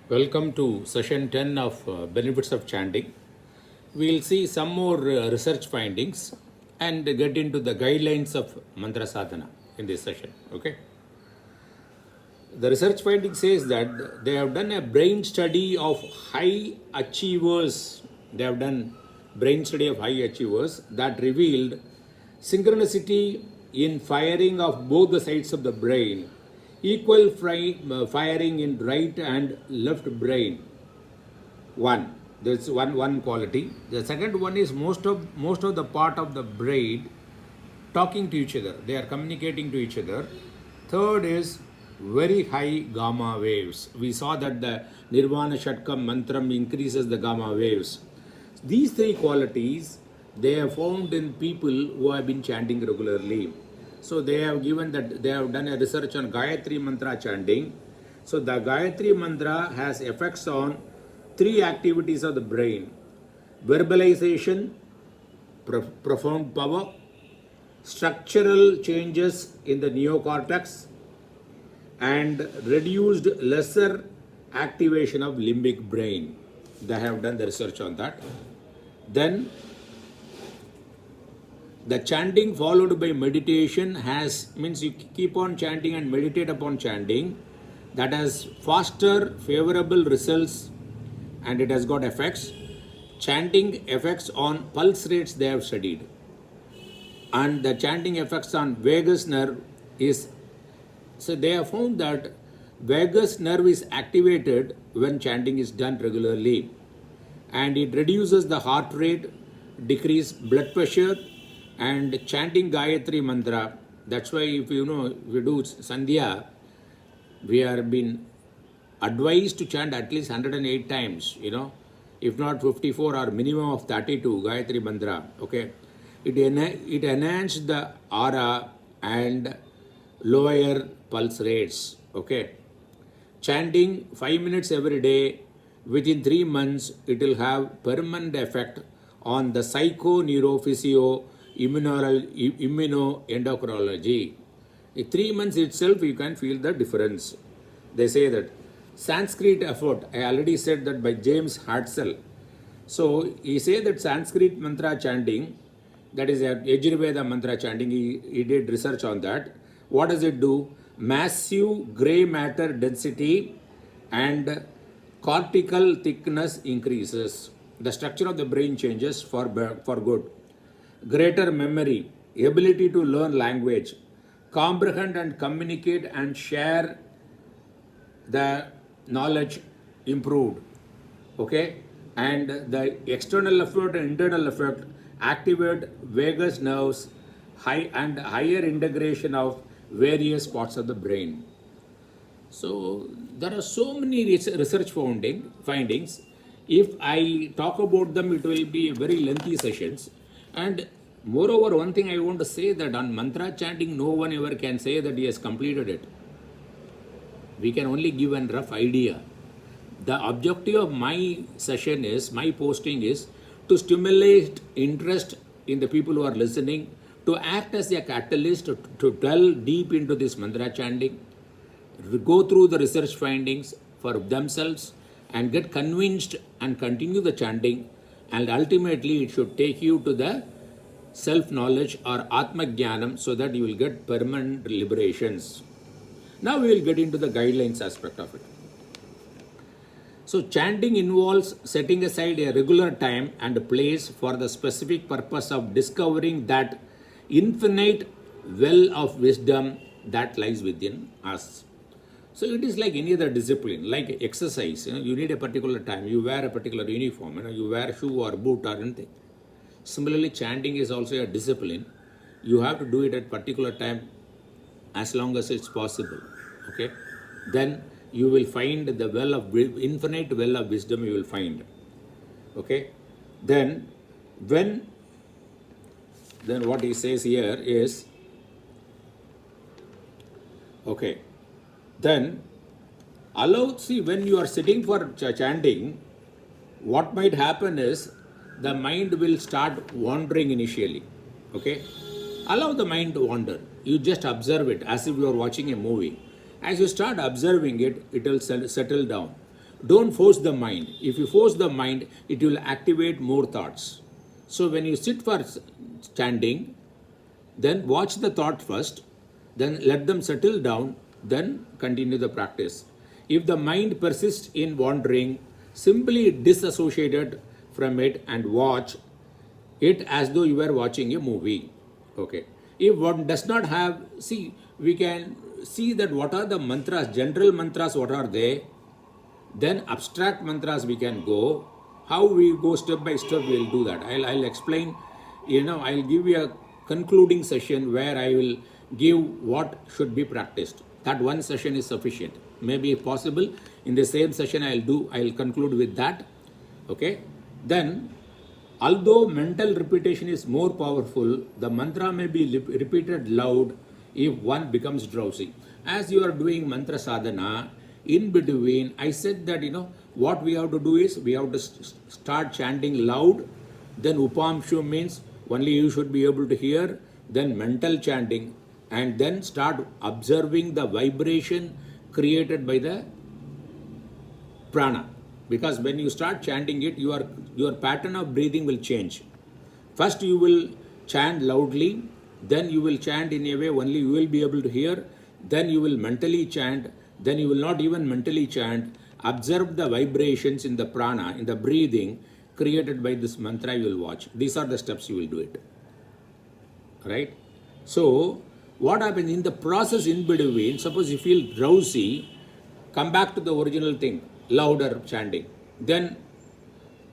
Welcome to session 10 of Benefits of Chanting. We'll see some more research findings and get into the guidelines of mantra sadhana in this session. Okay. The research finding says that they have done a brain study of high achievers. They have done brain study of high achievers that revealed synchronicity in firing of both the sides of the brain, equal firing in right and left brain. One, there's one quality. The second one is most of the part of the brain talking to each other. They are communicating to each other. Third is very high gamma waves. We saw that the Nirvana Shatkam mantram increases the gamma waves. These three qualities they have found in people who have been chanting regularly. So they have given that they have done a research on Gayatri mantra chanting. So the Gayatri mantra has effects on three activities of the brain: verbalization, profound power, structural changes in the neocortex, and reduced lesser activation of limbic brain. They have done the research on that. Then the chanting followed by meditation means you keep on chanting and meditate upon chanting. That has faster favorable results and it has got effects. Chanting effects on pulse rates they have studied. And the chanting effects on vagus nerve is, so they have found that vagus nerve is activated when chanting is done regularly. And it reduces the heart rate, decrease blood pressure, and chanting Gayatri mantra. That's why if we do Sandhya, we are been advised to chant at least 108 times, if not 54 or minimum of 32 Gayatri mantra. Okay, it enhanced the aura and lower pulse rates. Okay, chanting 5 minutes every day within 3 months, it will have permanent effect on the psychoneurophysio immunoendocrinology. In 3 months itself, you can feel the difference. They say that Sanskrit effort, I already said that by James Hartzell. So he said that Sanskrit mantra chanting, that is Yajurveda mantra chanting, he did research on that. What does it do? Massive gray matter density and cortical thickness increases. The structure of the brain changes for good. Greater memory, ability to learn language, comprehend and communicate and share the knowledge improved. Okay, and the external effect and internal effect activate vagus nerves, higher integration of various parts of the brain. So there are so many research findings. If I talk about them, it will be very lengthy sessions. And moreover, one thing I want to say that on mantra chanting, no one ever can say that he has completed it. We can only give a rough idea. The objective of my session is, my posting is to stimulate interest in the people who are listening, to act as a catalyst to delve deep into this mantra chanting, go through the research findings for themselves and get convinced and continue the chanting, and ultimately it should take you to the self-knowledge or Atma Jnanam so that you will get permanent liberations. Now we will get into the guidelines aspect of it. So chanting involves setting aside a regular time and place for the specific purpose of discovering that infinite well of wisdom that lies within us. So it is like any other discipline, like exercise. You need a particular time. You wear a particular uniform. You wear shoe or boot or anything. Similarly, chanting is also a discipline. You have to do it at particular time, as long as it's possible. Okay, then you will find the infinite well of wisdom. You will find. Okay, then what he says here is, okay, then see, when you are sitting for chanting, what might happen is the mind will start wandering initially. Okay, allow the mind to wander. You just observe it as if you are watching a movie. As you start observing it, it will settle down. Don't force the mind. If you force the mind, it will activate more thoughts. So when you sit for chanting, then watch the thought first, then let them settle down, then continue the practice. If the mind persists in wandering, simply disassociate it from it and watch it as though you were watching a movie. Okay. If one does not have, see, we can see that what are the mantras, general mantras, what are they? Then abstract mantras we can go. How we go step by step, we'll do that. I'll explain, I'll give you a concluding session where I will give what should be practiced. That one session is sufficient. Maybe if possible, in the same session I'll conclude with that. Okay. Then, although mental repetition is more powerful, the mantra may be repeated loud if one becomes drowsy. As you are doing mantra sadhana, in between, I said that, what we have to do is, we have to start chanting loud, then upamshu means only you should be able to hear, then mental chanting, and then start observing the vibration created by the prana. Because when you start chanting it, your pattern of breathing will change. First you will chant loudly, then you will chant in a way only you will be able to hear, then you will mentally chant, then you will not even mentally chant. Observe the vibrations in the prana, in the breathing created by this mantra you will watch. These are the steps you will do it. Right? So, what happens in the process in between, suppose you feel drowsy, come back to the original thing, louder chanting. Then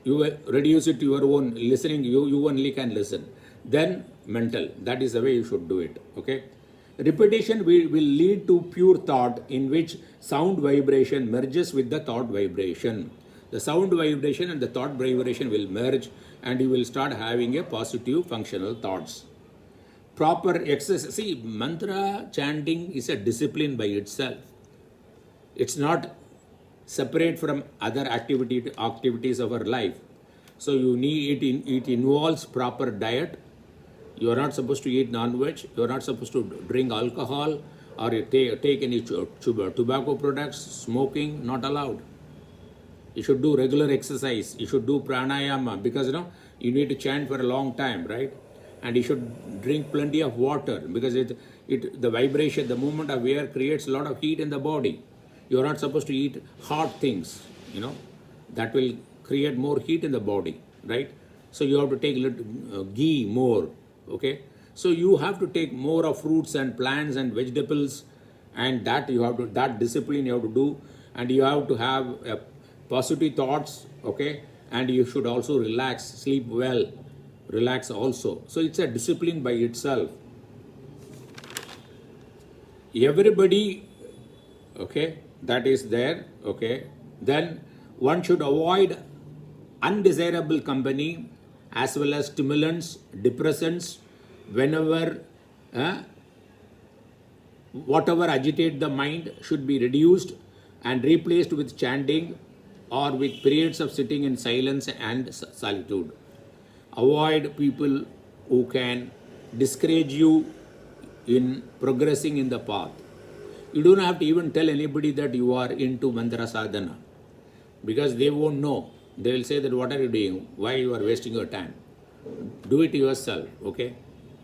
you will reduce it to your own listening, you only can listen. Then mental, that is the way you should do it. Okay? Repetition will lead to pure thought in which sound vibration merges with the thought vibration. The sound vibration and the thought vibration will merge and you will start having a positive functional thoughts. Proper exercise. See, mantra chanting is a discipline by itself. It's not separate from other activities of our life. So you need it involves proper diet. You are not supposed to eat non-veg. You are not supposed to drink alcohol or take any tobacco products. Smoking, not allowed. You should do regular exercise. You should do pranayama because you need to chant for a long time, right? And you should drink plenty of water because the vibration, the movement of air creates a lot of heat in the body. You are not supposed to eat hot things, that will create more heat in the body, right? So you have to take ghee more. Okay, so you have to take more of fruits and plants and vegetables, and that discipline you have to do, and you have to have positive thoughts. Okay, and you should also relax, sleep well, relax also. So it's a discipline by itself. Everybody, okay, that is there. Okay, then one should avoid undesirable company as well as stimulants, depressants, whenever whatever agitate the mind should be reduced and replaced with chanting or with periods of sitting in silence and solitude. Avoid people who can discourage you in progressing in the path. You don't have to even tell anybody that you are into mantra sadhana because they won't know. They will say that what are you doing? Why you are wasting your time? Do it yourself, okay?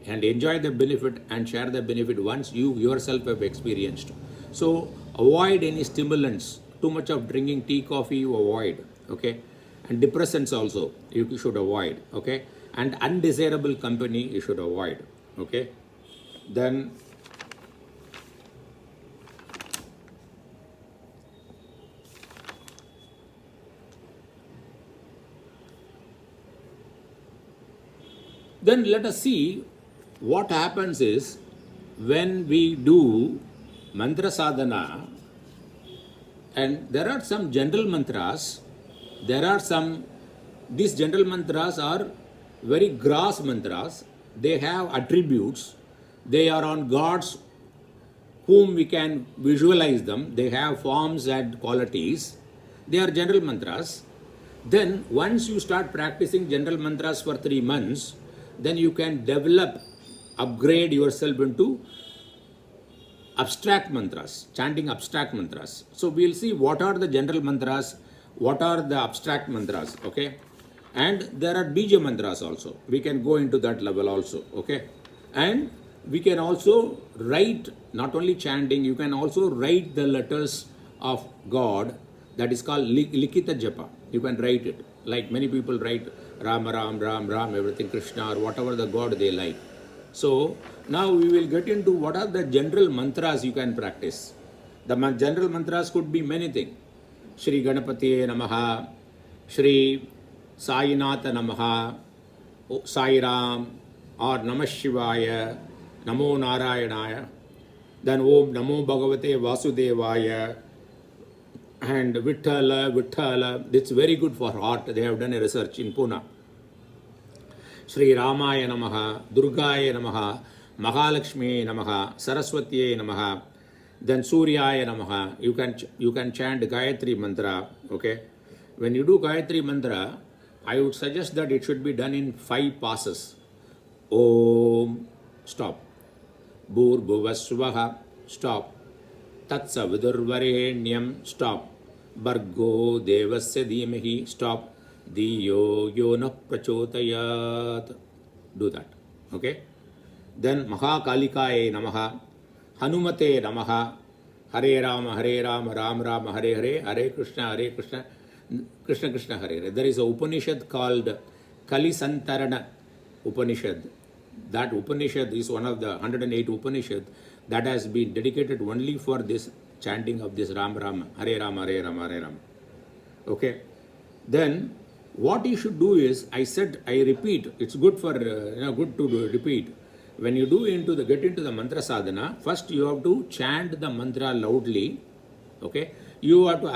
And enjoy the benefit and share the benefit once you yourself have experienced. So avoid any stimulants. Too much of drinking tea, coffee, you avoid, okay? And depressants also, you should avoid, okay? And undesirable company, you should avoid, okay? Then let us see what happens is when we do mantra sadhana, and there are some general mantras, these general mantras are very gross mantras, they have attributes, they are on gods whom we can visualize them, they have forms and qualities, they are general mantras. Then once you start practicing general mantras for 3 months, then you can upgrade yourself into abstract mantras, chanting abstract mantras. So we'll see what are the general mantras, what are the abstract mantras, okay? And there are bija mantras also. We can go into that level also, okay? And we can also write, not only chanting, you can also write the letters of God. That is called likita japa. You can write it. Like many people write Ram, Ram, Ram, Ram, everything, Krishna, or whatever the God they like. So now we will get into what are the general mantras you can practice. The general mantras could be many things. Shri Ganapatiye Namaha, Shri Sainatha Namaha, Sai Ram, or Namah Shivaya, Namo Narayanaya, then Om Namo Bhagavate Vasudevaya, and Vithala, Vithala. It's very good for heart. They have done a research in Pune. Shri Ramaya Namaha, Durgaya Namaha, Mahalakshmi Namaha, Saraswatiye Namaha, then Suryaya Namaha. You can chant Gayatri mantra, okay? When you do Gayatri mantra, I would suggest that it should be done in 5 passes. Om, stop. Bhuvasvaha, stop. Tatsa Vidurvarenyam, stop. Bargo Devasya Dhimahi, stop. Diyo Yona Prachotayat. Do that, okay? Then Mahakalikaye Namaha, Hanumate Namaha, Hare Rama, Ram Rama, Hare Hare, Hare Krishna, Krishna Krishna, Hare Hare. There is a Upanishad called Kalisantarana Upanishad. That Upanishad is one of the 108 Upanishad that has been dedicated only for this chanting of this Ram Rama, Hare Rama, Hare Rama, Hare Rama. Okay? Then what you should do is, I repeat, it's good for, good to repeat. When you get into the mantra sadhana, first you have to chant the mantra loudly, okay? You have to,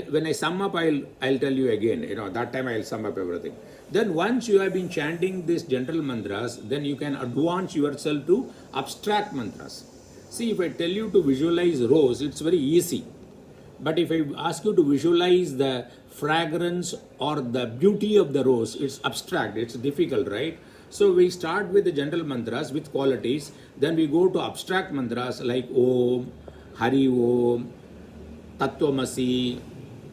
when I sum up, I'll tell you again, that time I'll sum up everything. Then once you have been chanting these general mantras, then you can advance yourself to abstract mantras. See, if I tell you to visualize rose, it's very easy. But if I ask you to visualize the fragrance or the beauty of the rose, it's abstract, it's difficult, right? So we start with the general mantras with qualities, then we go to abstract mantras like Om, Hari Om, Tattvamasi,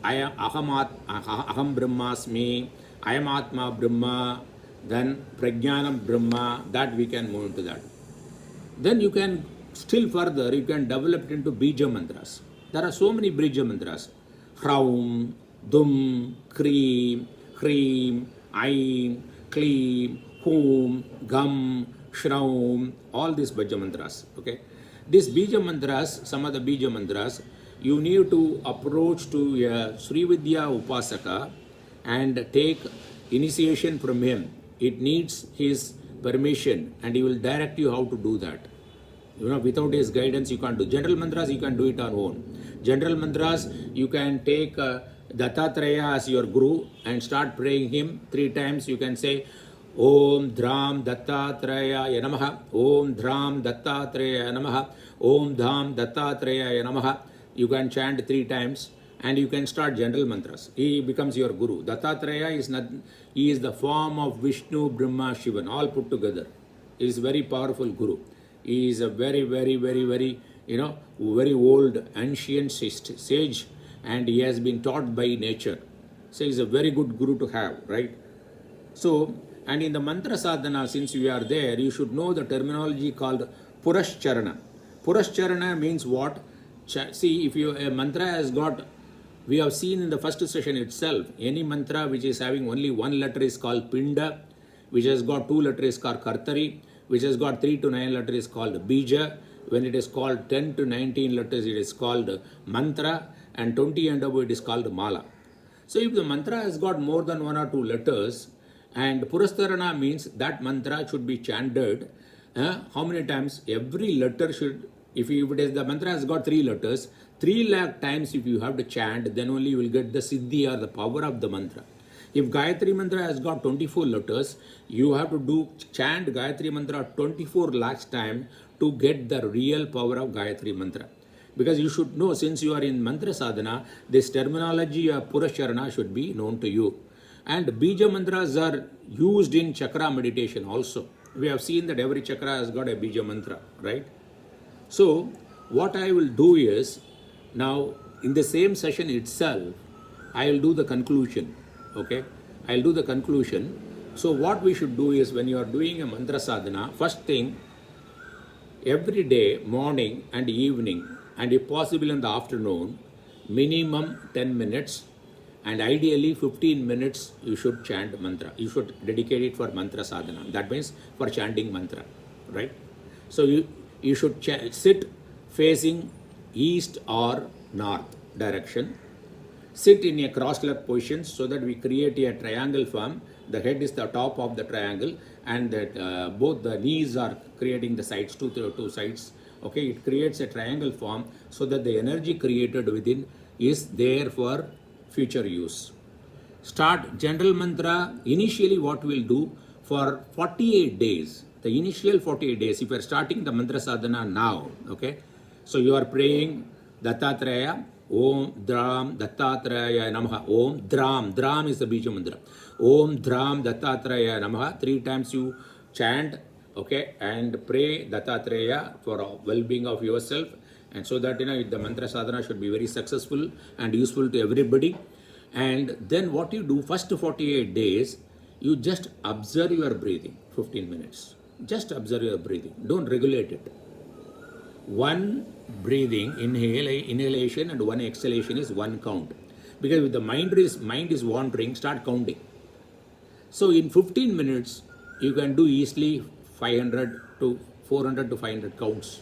Aham Brahmasmi, Ayam Atma Brahma, then Prajnanam Brahma, that we can move into that. Then you can still further, you can develop it into Bija mantras. There are so many Bija mantras. Hraum, Dum, Kreem, Hreem, Aim, Kleem, Hum, Gam, Shraum, all these Bija mantras. Okay. These Bija mantras, some of the Bija mantras, you need to approach to a Sri Vidya Upasaka and take initiation from him. It needs his permission and he will direct you how to do that. Without his guidance, you can't do. General mantras, you can do it on own. General mantras, you can take Dattatreya as your guru and start praying him 3 times. You can say, Om Dhram Dattatreya Namaha, Om Dhram Dattatreya Namaha, Om Dham Dattatreya Namaha. You can chant 3 times and you can start general mantras. He becomes your guru. Dattatreya is not, he is the form of Vishnu, Brahma, Shivan, all put together. He is a very powerful guru. He is a very, very, very, very, very old, ancient sage, and he has been taught by nature. So he is a very good guru to have, right? So, and in the mantra sadhana, since we are there, you should know the terminology called Purascharana. Purascharana means what? See, if a mantra has got, we have seen in the first session itself, any mantra which is having only 1 letter is called Pinda, which has got 2 letters is called Kartari, which has got 3 to 9 letters is called Bija. When it is called 10 to 19 letters, it is called Mantra, and 20 and above it is called Mala. So if the mantra has got more than 1 or 2 letters, and Purastarana means that mantra should be chanted, how many times? Every letter should, if it is the mantra has got 3 letters, 3 lakh times if you have to chant, then only you will get the Siddhi or the power of the mantra. If Gayatri mantra has got 24 letters, you have to chant Gayatri mantra 24 lakhs time to get the real power of Gayatri mantra. Because you should know, since you are in mantra sadhana, this terminology of Purasharana should be known to you. And Bija mantras are used in chakra meditation also. We have seen that every chakra has got a Bija mantra, right? So, what I will do is, now in the same session itself, I will do the conclusion. Okay, I'll do the conclusion. So what we should do is, when you are doing a mantra sadhana, first thing, every day, morning and evening, and if possible in the afternoon, minimum 10 minutes, and ideally 15 minutes you should chant mantra. You should dedicate it for mantra sadhana. That means for chanting mantra, right? So you should sit facing east or north direction. Sit in a cross-legged position so that we create a triangle form. The head is the top of the triangle, and that both the knees are creating the sides, two sides. Okay, it creates a triangle form so that the energy created within is there for future use. Start general mantra. Initially, what we'll do for 48 days, the initial 48 days, if you are starting the mantra sadhana now, okay, so you are praying Dattatreya, Om Dram Dattatreya Namaha. Om Dram is the Bija mantra. Om Dram Dattatreya Namaha. 3 times you chant, okay, and pray Dattatreya for well-being of yourself, and so that the mantra sadhana should be very successful and useful to everybody. And then what you do, first 48 days, you just observe your breathing 15 minutes. Just observe your breathing. Don't regulate it. One breathing, inhalation, and one exhalation is one count. Because if the mind is wandering, start counting. So in 15 minutes, you can do easily 500 to 400 to 500 counts.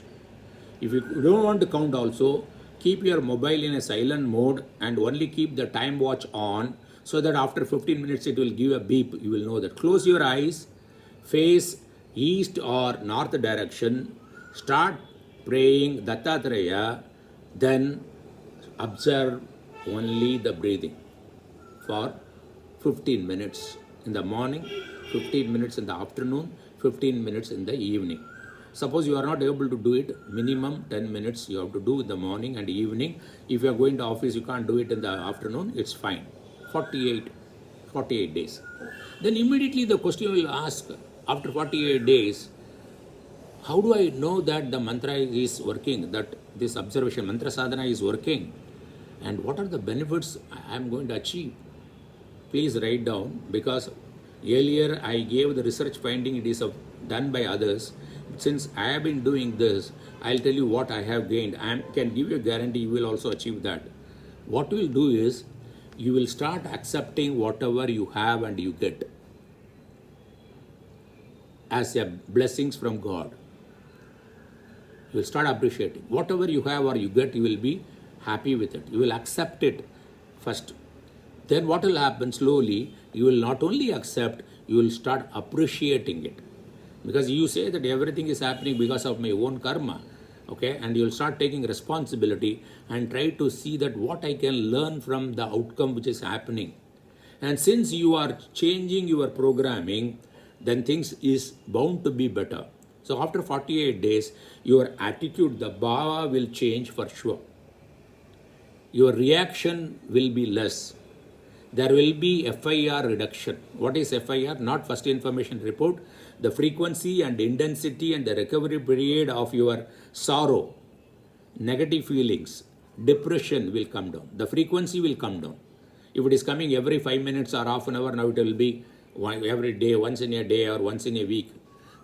If you don't want to count also, keep your mobile in a silent mode and only keep the time watch on, so that after 15 minutes it will give a beep. You will know that. Close your eyes, face east or north direction, start praying Dattatreya, then observe only the breathing for 15 minutes in the morning, 15 minutes in the afternoon, 15 minutes in the evening. Suppose you are not able to do it, minimum 10 minutes you have to do in the morning and evening. If you are going to office, you can't do it in the afternoon, it's fine. 48 days. Then immediately the question will ask, after 48 days, how do I know that the mantra is working, that this observation, mantra sadhana is working? And what are the benefits I am going to achieve? Please write down, because earlier I gave the research finding, it is done by others. Since I have been doing this, I'll tell you what I have gained. I can give you a guarantee you will also achieve that. What you will do is, you will start accepting whatever you have and you get as a blessings from God. You will start appreciating. Whatever you have or you get, you will be happy with it. You will accept it first. Then what will happen slowly, you will not only accept, you will start appreciating it. Because you say that everything is happening because of my own karma. Okay, and you will start taking responsibility and try to see that what I can learn from the outcome which is happening. And since you are changing your programming, then things is bound to be better. So after 48 days, your attitude, the bhava will change for sure. Your reaction will be less. There will be FIR reduction. What is FIR? Not first information report. The frequency and intensity and the recovery period of your sorrow, negative feelings, depression will come down. The frequency will come down. If it is coming every 5 minutes or half an hour, now it will be every day, once in a day or once in a week.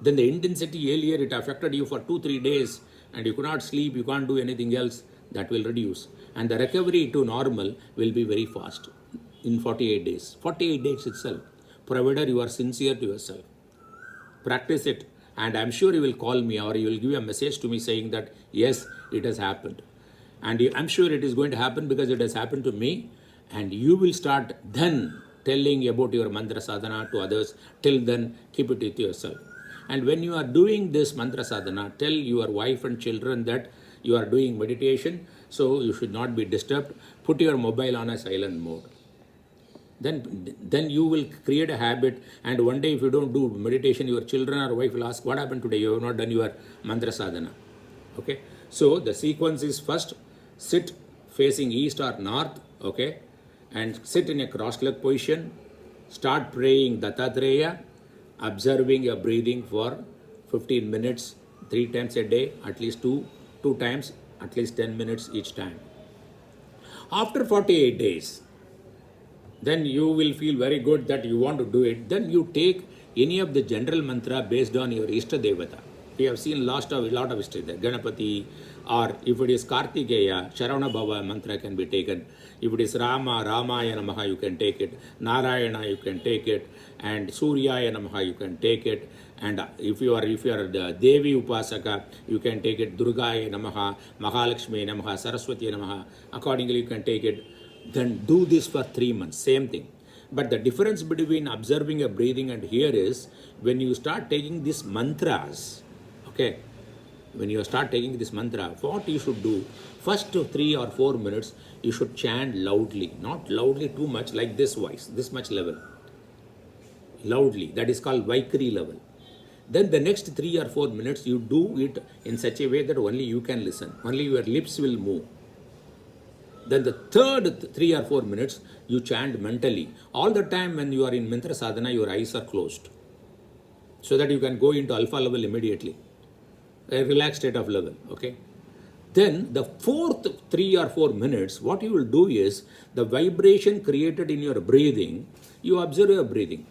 Then the intensity, earlier it affected you for 2-3 days and you could not sleep, you can't do anything else, that will reduce. And the recovery to normal will be very fast in 48 days. 48 days itself, provided you are sincere to yourself. Practice it, and I'm sure you will call me or you will give a message to me saying that yes, it has happened. And I'm sure it is going to happen because it has happened to me, and you will start then telling about your mantra sadhana to others. Till then, keep it with yourself. And when you are doing this mantra sadhana, tell your wife and children that you are doing meditation, so you should not be disturbed. Put your mobile on a silent mode. Then you will create a habit, and one day if you don't do meditation, your children or wife will ask, what happened today? You have not done your mantra sadhana. Okay, so the sequence is, first sit facing east or north, okay, and sit in a cross-legged position. Start praying Dattatreya, observing your breathing for 15 minutes, 3 times a day, at least two times, at least 10 minutes each time. After 48 days, then you will feel very good that you want to do it. Then you take any of the general mantra based on your Ishta Devata. We have seen lot of history there. Ganapati, or if it is Kartikeya, Sharavana Bhava mantra can be taken. If it is Rama, Ramaya Namaha, you can take it. Narayana, you can take it. And Suryaya Namaha, you can take it. And if you are the Devi Upasaka, you can take it. Durgaya Namaha, Mahalakshmi Namaha, Saraswati Namaha. Accordingly, you can take it. Then do this for 3 months, same thing. But the difference between observing a breathing and here is when you start taking these mantras, okay, when you start taking this mantra, what you should do, first 3 or 4 minutes, you should chant loudly, not loudly too much, like this voice, this much level, loudly, that is called Vaikari level. Then the next 3 or 4 minutes, you do it in such a way that only you can listen, only your lips will move. Then the third 3 or 4 minutes, you chant mentally. All the time when you are in mantra sadhana, your eyes are closed, so that you can go into alpha level immediately, a relaxed state of level, okay? Then the fourth 3 or 4 minutes, what you will do is, the vibration created in your breathing, you observe your breathing.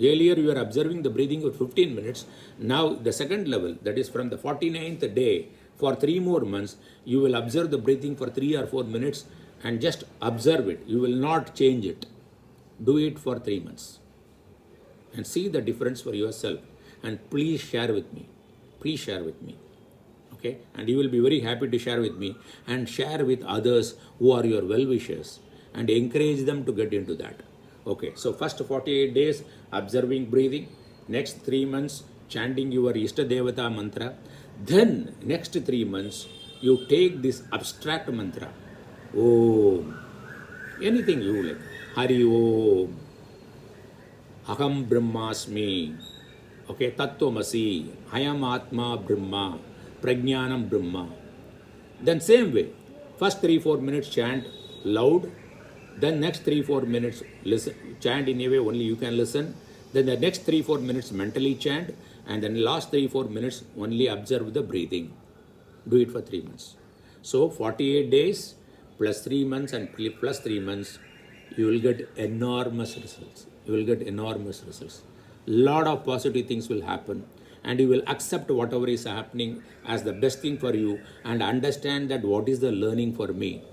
Earlier you were observing the breathing for 15 minutes. Now the second level, that is from the 49th day, for 3 more months, you will observe the breathing for 3 or 4 minutes and just observe it. You will not change it. Do it for 3 months and see the difference for yourself. And please share with me. Please share with me. Okay? And you will be very happy to share with me and share with others who are your well-wishers and encourage them to get into that. Okay, so first 48 days observing breathing, next 3 months chanting your Ishta Devata mantra, then next 3 months you take this abstract mantra, Om, anything you like, Hari Om, Aham Brahmasmi, okay, Tattvamasi, Hayam Atma Brahma, Prajnanam Brahma. Then same way, first 3-4 minutes chant loud, then next 3-4 minutes listen, chant in a way only you can listen, then the next 3-4 minutes mentally chant, and then last 3-4 minutes only observe the breathing. Do it for 3 months. So 48 days plus 3 months and plus 3 months, you will get enormous results. You will get enormous results. Lot of positive things will happen, and you will accept whatever is happening as the best thing for you and understand that what is the learning for me.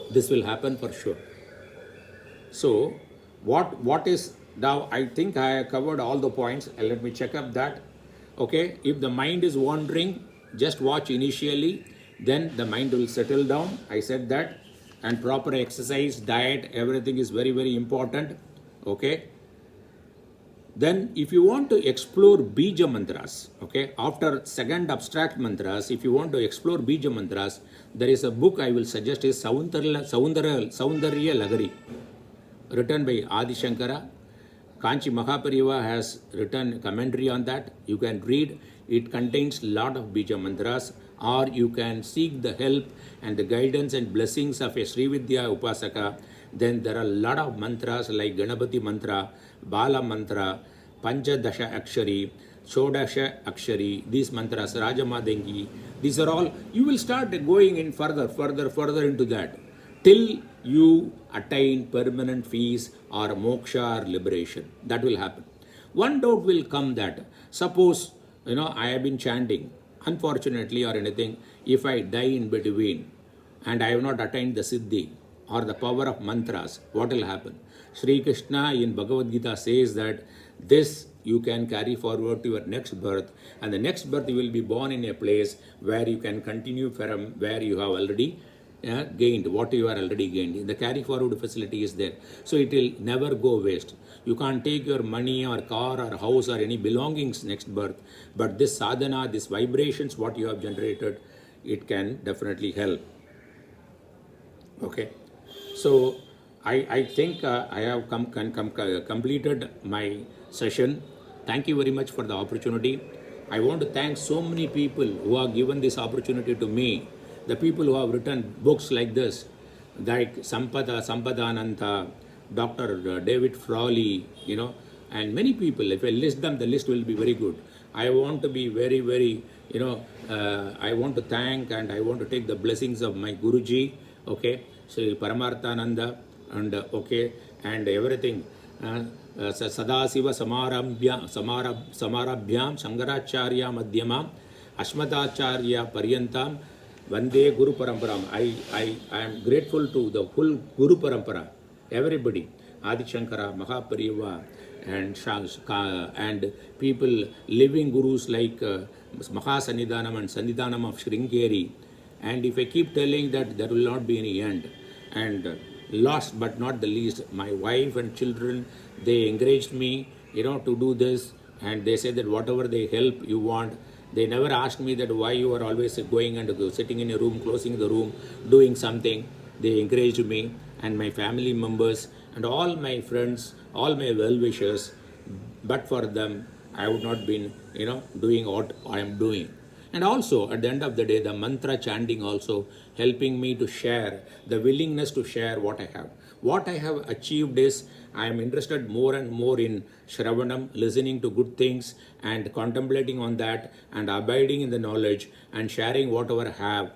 This will happen for sure. So what is now, I think I have covered all the points. Let me check up that. Okay, if the mind is wandering, just watch initially, then the mind will settle down. I said that. And proper exercise, diet, everything is very, very important. Okay. Then if you want to explore Bija mantras, okay, after second abstract mantras, if you want to explore Bija mantras, there is a book I will suggest is Saundarya Lagari, written by Adi Shankara. Kanchi Mahapariva has written commentary on that. You can read. It contains a lot of Bija mantras, or you can seek the help and the guidance and blessings of a Srividya Upasaka. Then there are a lot of mantras like Ganapati mantra, Bala mantra, Panchadasha Akshari, Shodasha Akshari, these mantras, Rajamadangi, these are all, you will start going in further into that, till you attain permanent peace or moksha or liberation. That will happen. One doubt will come that, suppose, I have been chanting, unfortunately or anything, if I die in between and I have not attained the Siddhi or the power of mantras, what will happen? Sri Krishna in Bhagavad Gita says that this you can carry forward to your next birth, and the next birth you will be born in a place where you can continue from where you have already gained, what you are already gained. The carry forward facility is there. So it will never go waste. You can't take your money or car or house or any belongings next birth, but this sadhana, these vibrations, what you have generated, it can definitely help. Okay. So I think I have completed my session. Thank you very much for the opportunity. I want to thank so many people who have given this opportunity to me. The people who have written books like this, like Sampadananta, Dr. David Frawley, and many people. If I list them, the list will be very good. I want to be very, very, I want to thank and I want to take the blessings of my Guruji, okay, Sri Paramarthananda, and okay, and everything. Sadasiva Samarabhyam Shankaracharya Madhyamam Ashmatacharya Paryantam Vande Guru Paramparam. I am grateful to the whole Guru Parampara, everybody, Adi Shankara, Mahapariva, and people living gurus like Mahasanidhanam and Sanidhanam of Sringeri. And if I keep telling that, there will not be any end. And last but not the least, my wife and children, they encouraged me, to do this. And they said that whatever they help you want, they never asked me that why you are always going and sitting in a room, closing the room, doing something. They encouraged me and my family members and all my friends, all my well-wishers. But for them, I would not been, doing what I am doing. And also, at the end of the day, the mantra chanting also helping me to share, the willingness to share what I have. What I have achieved is, I am interested more and more in Shravanam, listening to good things and contemplating on that and abiding in the knowledge and sharing whatever I have.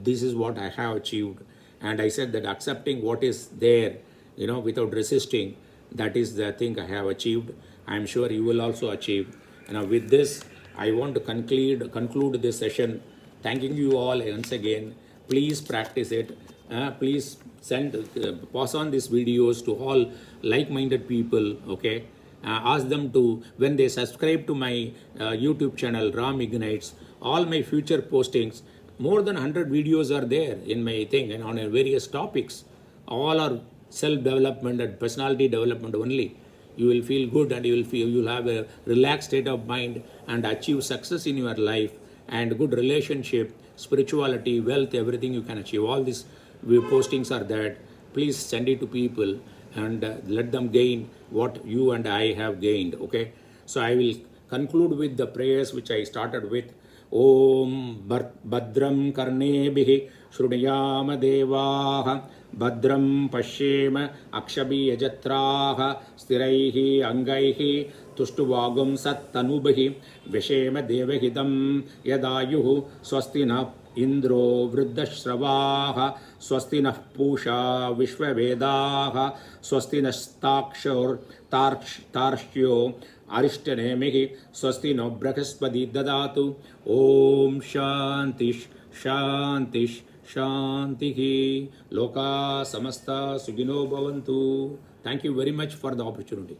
This is what I have achieved. And I said that accepting what is there, without resisting, that is the thing I have achieved. I am sure you will also achieve. With this, I want to conclude this session, thanking you all once again. Please practice it. Please pass on these videos to all like-minded people. Okay, ask them to, when they subscribe to my YouTube channel, Ram Ignites, all my future postings, more than 100 videos are there in my thing and on various topics. All are self-development and personality development only. You will feel good and you will have a relaxed state of mind and achieve success in your life and good relationship, spirituality, wealth, everything you can achieve. All these postings are there. Please send it to people and let them gain what you and I have gained. Okay, so I will conclude with the prayers which I started with. Om Badram Karnebhi Shrunayama Devaha Badram Pashyema Akshabi Yajatraha Stiraihi Angaihi Tushtuvagum Sattanubahi Vishema Devahidam Yadayuhu Swastina Indro Vriddashravaha Swastina Pusha Vishwavedaha Swastina Stakshur Tarshyo Arishtanemehi Swastino Brakaspadi Dadatu Om Shantish Shantish Shantihi Loka Samasta Sugino Bhavantu. Thank you very much for the opportunity.